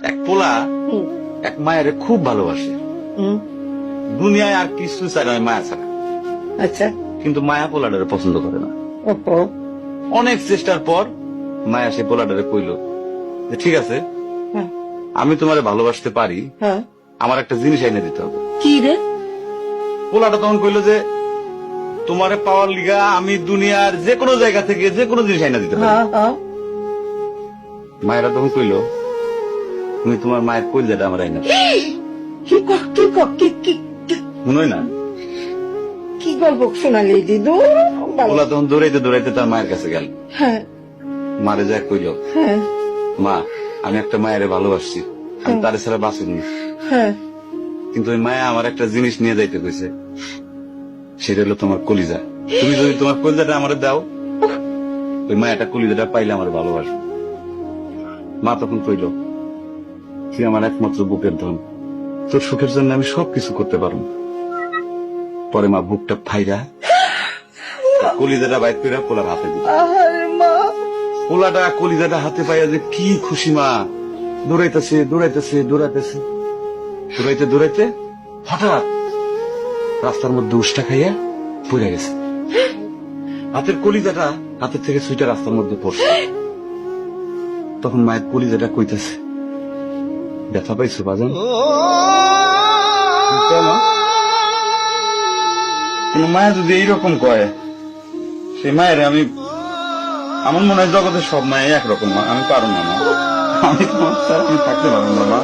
এক পোলা এক মায়ের খুব ভালোবাসে, দুনিয়ায় আর কিছু চায় না মায়া ছাড়া। আচ্ছা। কিন্তু মায়া পোলাডারে পছন্দ করে না। ওহো। অনেক চেষ্টার পর মায়া সে পোলাডারে কইল যে ঠিক আছে, হ্যাঁ। আমি তোমারে ভালোবাসতে পারি, হ্যাঁ। আমার একটা জিনিস এনে দিতে হবে। কি রে? পোলাটা তখন কইল যে তোমারে পাওয়ার লিগা আমি দুনিয়ার যে কোনো জায়গা থেকে যে কোনো জিনিস এনে দিতে পারি। হ্যাঁ হ্যাঁ। মায়েরা তখন কইল তুমি তোমার মায়ের কইলজাটা আমার এনে দাও। কি ক- কি ক- কি কি কি- মনে হয় না? কি গল্প শোনালি দিদু? পোলা তখন দৌড়াইতে দৌড়াইতে তার মায়ের কাছে গেল, হ্যাঁ মারে যায় কইল হ্যাঁ মা আমি একটা মায়ের ভালোবাসছি, আমি তার ছাড়া বাঁচিনি, হ্যাঁ। কিন্তু ওই মায়া আমার একটা জিনিস নিয়ে যাইতে কইছে, সেটা হলো তোমার কলিজা। তুমি যদি তোমার কলিজাটা আমার দাও, ওই মায়াটা কলিজাটা পাইলে আমার ভালোবাসবে। মা তখন কইল তুই আমার একমাত্র বুকের ধন, তোর সুখের জন্য আমি সবকিছু করতে পারবো। পরে মা বুকটা ফাইরা কলিজাটা বাইর করে পোলার হাতে দিল। আরে মা। পোলাটা কলিজাটা হাতে পাইয়া যে কি খুশি, মা দৌড়াইতেছে দৌড়াইতেছে দৌড়াইতেছে, দৌড়াইতে দৌড়াইতে হঠাৎ রাস্তার মধ্যে উষ্টা খাইয়া পড়ে গেছে। হাতের কলিজাটা হাতের থেকে সুইটা রাস্তার মধ্যে পড়ছে। তখন মায়ের কলিজাটা কইতেছে ব্যথা পাইছো বাজান? কেন? কোন মায়া যদি এইরকম কয়, সেই মায়ের আমি, আমার মনে হয় জগতের সব মায়ে একরকম, মা আমি পারো না, মা আমি তোমার ছাড়া আমি থাকতে পারবো না, মা।